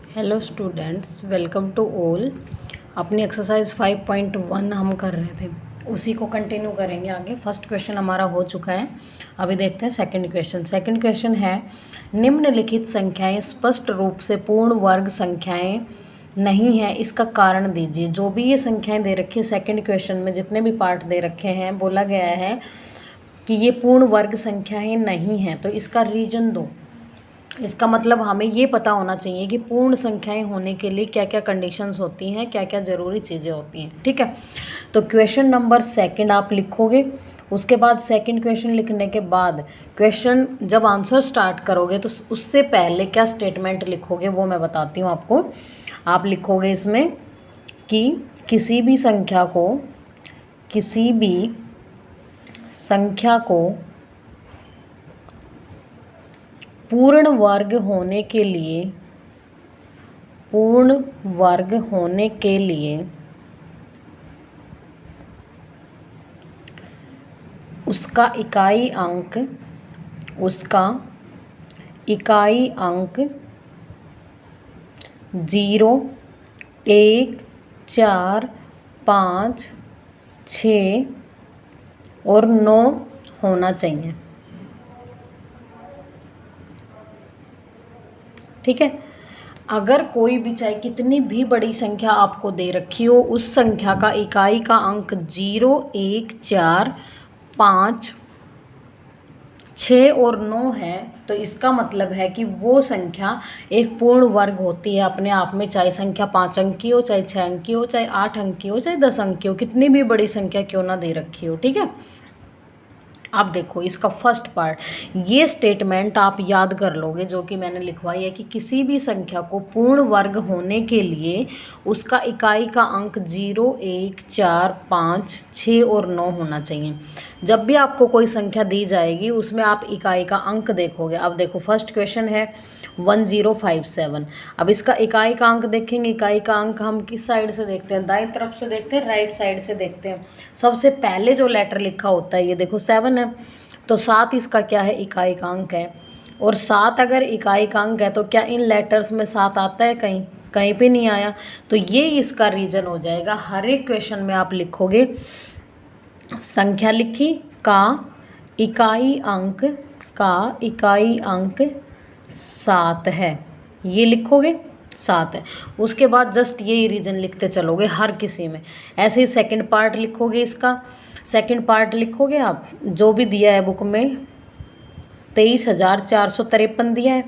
Hello students, welcome to all. अपनी exercise 5.1 हम कर रहे थे, उसी को कंटिन्यू करेंगे आगे। फर्स्ट क्वेश्चन हमारा हो चुका है, अभी देखते हैं सेकंड क्वेश्चन। सेकंड क्वेश्चन है, निम्नलिखित संख्याएं स्पष्ट रूप से पूर्ण वर्ग संख्याएं नहीं है, इसका कारण दीजिए। जो भी ये संख्याएं दे रखी है सेकंड क्वेश्चन में, जितने भी पार्ट दे रखे हैं, बोला गया है कि ये पूर्ण वर्ग संख्याएं नहीं हैं, तो इसका रीजन दो। इसका मतलब हमें ये पता होना चाहिए कि पूर्ण संख्याएं होने के लिए क्या क्या कंडीशंस होती हैं, क्या क्या ज़रूरी चीज़ें होती हैं। ठीक है, तो क्वेश्चन नंबर सेकंड आप लिखोगे। उसके बाद सेकंड क्वेश्चन लिखने के बाद क्वेश्चन जब आंसर स्टार्ट करोगे तो उससे पहले क्या स्टेटमेंट लिखोगे वो मैं बताती हूँ आपको। आप लिखोगे इसमें कि किसी भी संख्या को पूर्ण वर्ग होने के लिए उसका इकाई अंक 0, 1, 4, 5, 6 और 9 होना चाहिए। ठीक है, अगर कोई भी चाहे कितनी भी बड़ी संख्या आपको दे रखी हो, उस संख्या का इकाई का अंक 0, 1, 4, 5, 6 और 9 है, तो इसका मतलब है कि वो संख्या एक पूर्ण वर्ग होती है अपने आप में। चाहे संख्या 5 अंक की हो, चाहे 6 अंक की हो, चाहे 8 अंक की हो, चाहे 10 अंक की हो, कितनी भी बड़ी संख्या क्यों ना दे रखी हो। ठीक है, अब देखो इसका फर्स्ट पार्ट, ये स्टेटमेंट आप याद कर लोगे जो कि मैंने लिखवाई है कि किसी भी संख्या को पूर्ण वर्ग होने के लिए उसका इकाई का अंक 0, 1, 4, 5, 6 और 9 होना चाहिए। जब भी आपको कोई संख्या दी जाएगी उसमें आप इकाई का अंक देखोगे। अब देखो फर्स्ट क्वेश्चन है 1057। अब इसका इकाई का अंक देखेंगे। इकाई का अंक हम किस साइड से देखते हैं? दाईं तरफ से देखते हैं, राइट साइड से देखते हैं। सबसे पहले जो लेटर लिखा होता है ये देखो 7 है, तो 7 इसका क्या है? इकाई का अंक है। और 7 अगर इकाई का अंक है तो क्या इन लेटर्स में 7 आता है? कहीं कहीं पे नहीं आया। तो ये इसका रीज़न हो जाएगा। हर एक क्वेश्चन में आप लिखोगे संख्या लिखी का इकाई अंक 7 है, ये लिखोगे 7 है। उसके बाद जस्ट यही रीज़न लिखते चलोगे हर किसी में। ऐसे ही सेकंड पार्ट लिखोगे। इसका सेकंड पार्ट लिखोगे आप जो भी दिया है बुक में, 23,453 दिया है।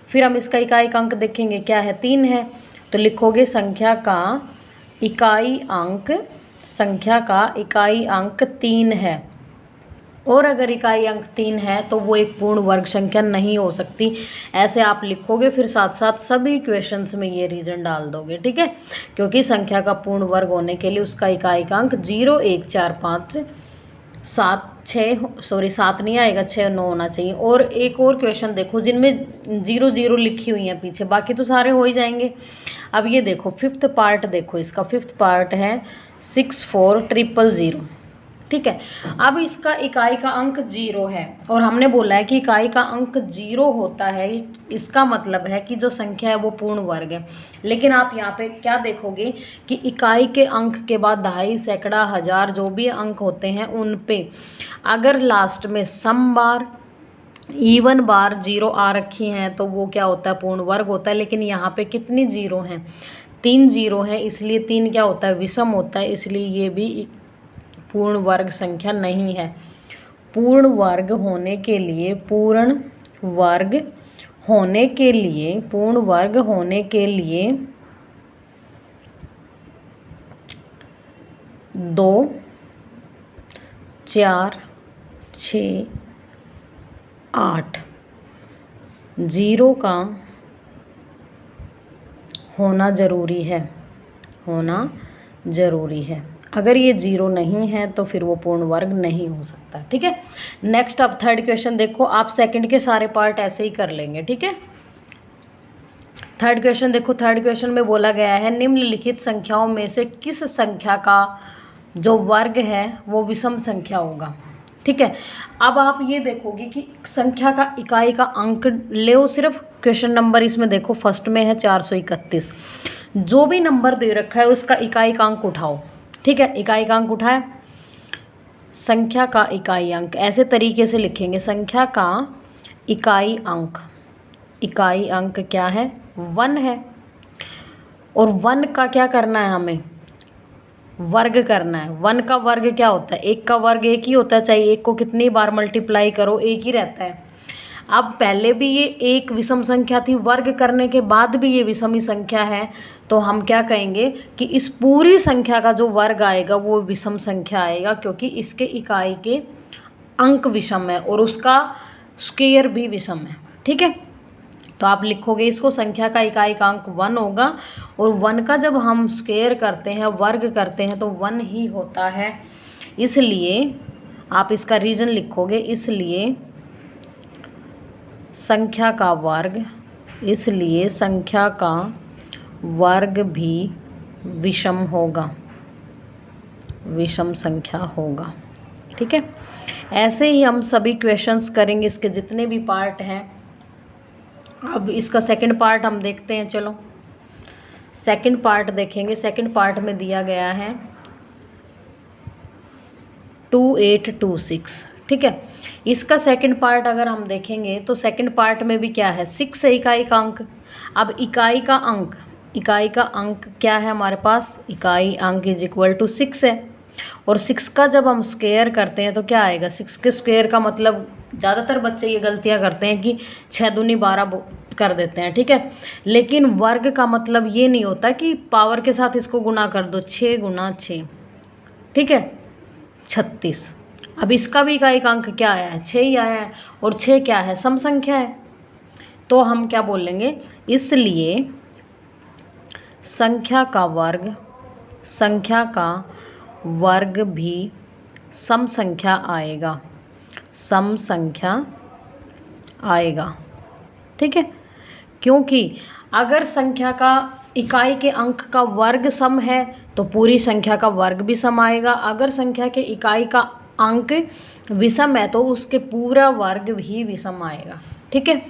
फिर हम इसका इकाई का अंक देखेंगे, क्या है? 3 है, तो लिखोगे संख्या का इकाई अंक 3 है। और अगर इकाई अंक 3 है तो वो एक पूर्ण वर्ग संख्या नहीं हो सकती। ऐसे आप लिखोगे, फिर साथ साथ सभी क्वेश्चंस में ये रीज़न डाल दोगे। ठीक है, क्योंकि संख्या का पूर्ण वर्ग होने के लिए उसका इकाई का अंक 0, 1, 4, 5, 7, 7 नहीं आएगा, 6, 9 होना चाहिए। और एक और क्वेश्चन देखो जिनमें 0, 0 लिखी हुई है पीछे, बाकी तो सारे हो ही जाएंगे। अब ये देखो फिफ्थ पार्ट, देखो इसका फिफ्थ पार्ट है 64,000। ठीक है, अब इसका इकाई का अंक 0 है और हमने बोला है कि इकाई का अंक 0 होता है, इसका मतलब है कि जो संख्या है वो पूर्ण वर्ग है। लेकिन आप यहाँ पे क्या देखोगे कि इकाई के अंक के बाद दहाई, सैकड़ा, हज़ार जो भी अंक होते हैं उन पे अगर लास्ट में सम बार, इवन बार 0 आ रखी हैं तो वो क्या होता है? पूर्ण वर्ग होता है। लेकिन यहाँ पे कितनी 0 हैं? 3 0 हैं, इसलिए 3 क्या होता है? विषम होता है, इसलिए ये भी पूर्ण वर्ग संख्या नहीं है। पूर्ण वर्ग होने के लिए 2, 4, 6, 8 0 का होना ज़रूरी है। अगर ये 0 नहीं है तो फिर वो पूर्ण वर्ग नहीं हो सकता। ठीक है, नेक्स्ट अब थर्ड क्वेश्चन देखो। आप सेकंड के सारे पार्ट ऐसे ही कर लेंगे। ठीक है, थर्ड क्वेश्चन देखो। थर्ड क्वेश्चन में बोला गया है निम्नलिखित संख्याओं में से किस संख्या का जो वर्ग है वो विषम संख्या होगा? ठीक है। अब आप ये देखोगे कि संख्या का इकाई का अंक ले सिर्फ क्वेश्चन नंबर इसमें देखो फर्स्ट में है 431। जो भी नंबर दे रखा है उसका इकाई का अंक उठाओ। ठीक है, इकाई का अंक उठाए, संख्या का इकाई अंक ऐसे तरीके से लिखेंगे, संख्या का इकाई अंक, इकाई अंक क्या है 1 है। और 1 का क्या करना है, हमें वर्ग करना है। 1 का वर्ग क्या होता है, 1 का वर्ग 1 ही होता है, चाहे 1 को कितनी बार मल्टीप्लाई करो 1 ही रहता है। अब पहले भी ये एक विषम संख्या थी, वर्ग करने के बाद भी ये विषमी संख्या है, तो हम क्या कहेंगे कि इस पूरी संख्या का जो वर्ग आएगा वो विषम संख्या आएगा, क्योंकि इसके इकाई के अंक विषम है और उसका स्क्वायर भी विषम है। ठीक है, तो आप लिखोगे इसको, संख्या का इकाई का अंक 1 होगा और 1 का जब हम स्क्वायर करते हैं, वर्ग करते हैं, तो 1 ही होता है। इसलिए आप इसका रीजन लिखोगे, इसलिए संख्या का वर्ग, इसलिए संख्या का वर्ग भी विषम होगा, विषम संख्या होगा। ठीक है, ऐसे ही हम सभी क्वेश्चंस करेंगे, इसके जितने भी पार्ट हैं। अब इसका सेकंड पार्ट हम देखते हैं, चलो सेकंड पार्ट देखेंगे। सेकंड पार्ट में दिया गया है 2826। ठीक है, इसका सेकंड पार्ट अगर हम देखेंगे तो सेकंड पार्ट में भी क्या है, 6 है इकाई का अंक। अब इकाई का अंक, इकाई का अंक क्या है हमारे पास, इकाई अंक इज इक्वल टू 6 है। और 6 का जब हम स्क्वायर करते हैं तो क्या आएगा, 6 के स्क्वायर का मतलब, ज़्यादातर बच्चे ये गलतियां करते हैं कि 6 दूनी 12 कर देते हैं। ठीक है, लेकिन वर्ग का मतलब ये नहीं होता कि पावर के साथ इसको गुना कर दो, 6 गुना 6, ठीक है 36। अब इसका भी इकाई का अंक क्या आया है, 6 ही आया है, और 6 क्या है, सम संख्या है। तो हम क्या बोलेंगे, इसलिए संख्या का वर्ग, संख्या का वर्ग भी सम संख्या आएगा, सम संख्या आएगा। ठीक है, क्योंकि अगर संख्या का इकाई के अंक का वर्ग सम है तो पूरी संख्या का वर्ग भी सम आएगा। अगर संख्या के इकाई का अंक विषम है तो उसके पूरा वर्ग भी विषम आएगा। ठीक है,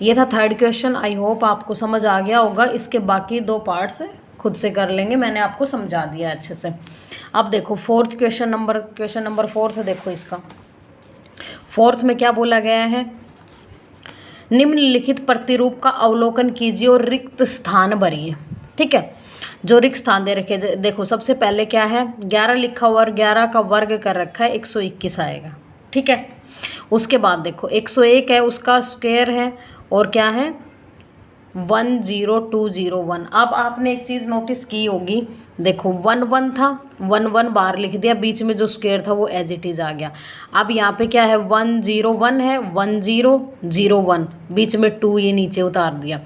ये था थर्ड क्वेश्चन। आई होप आपको समझ आ गया होगा। इसके बाकी 2 पार्ट्स खुद से कर लेंगे, मैंने आपको समझा दिया अच्छे से। अब देखो फोर्थ क्वेश्चन नंबर 4 देखो इसका। फोर्थ में क्या बोला गया है, निम्नलिखित प्रतिरूप का अवलोकन कीजिए और रिक्त स्थान भरिए। ठीक है, जो रिक्त स्थान दे रखे, देखो सबसे पहले क्या है, 11 लिखा हुआ और 11 का वर्ग कर रखा है, 121 आएगा। ठीक है, उसके बाद देखो 101 है, उसका स्क्वायर है और क्या है 10201। अब आपने एक चीज़ नोटिस की होगी, देखो 1 था, 1 बाहर लिख दिया, बीच में जो स्क्वायर था वो एज इट इज़ आ गया। अब यहाँ पे क्या है 101 है, 1001, बीच में 2 ये नीचे उतार दिया।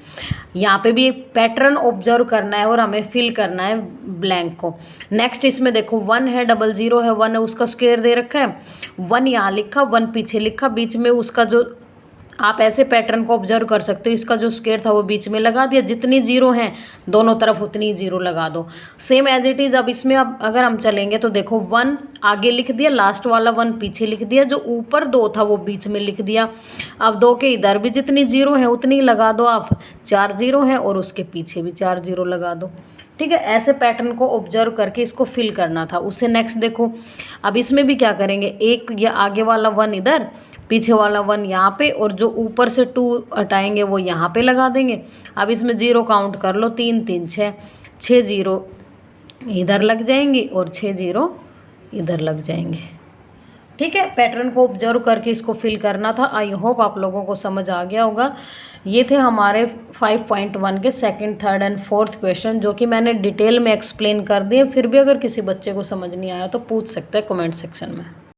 यहाँ पे भी एक पैटर्न ऑब्जर्व करना है और हमें फिल करना है ब्लैंक को। नेक्स्ट इसमें देखो 1 है, 00 है, 1 है, उसका स्क्वायर दे रखा है, 1 यहाँ लिखा, 1 पीछे लिखा, बीच में उसका जो, आप ऐसे पैटर्न को ऑब्जर्व कर सकते हो, इसका जो स्क्वायर था वो बीच में लगा दिया, जितनी जीरो हैं दोनों तरफ उतनी जीरो लगा दो, सेम एज इट इज़। अब इसमें अब अगर हम चलेंगे तो देखो 1 आगे लिख दिया, लास्ट वाला 1 पीछे लिख दिया, जो ऊपर 2 था वो बीच में लिख दिया। अब 2 के इधर भी जितनी जीरो है उतनी लगा दो आप, 4 जीरो हैं और उसके पीछे भी 4 जीरो लगा दो। ठीक है, ऐसे पैटर्न को ऑब्जर्व करके इसको फिल करना था। उससे नेक्स्ट देखो, अब इसमें भी क्या करेंगे, एक ये आगे वाला 1 इधर, पीछे वाला 1 यहाँ पे, और जो ऊपर से 2 हटाएंगे वो यहाँ पे लगा देंगे। अब इसमें जीरो काउंट कर लो, 3 3 6, 6 जीरो इधर लग जाएंगी और 6 जीरो इधर लग जाएंगे। ठीक है, पैटर्न को ऑब्जर्व करके इसको फिल करना था। आई होप आप लोगों को समझ आ गया होगा। ये थे हमारे 5.1 के second, third and fourth question, जो कि मैंने डिटेल में एक्सप्लेन कर दिए। फिर भी अगर किसी बच्चे को समझ नहीं आया तो पूछ सकता है कमेंट सेक्शन में।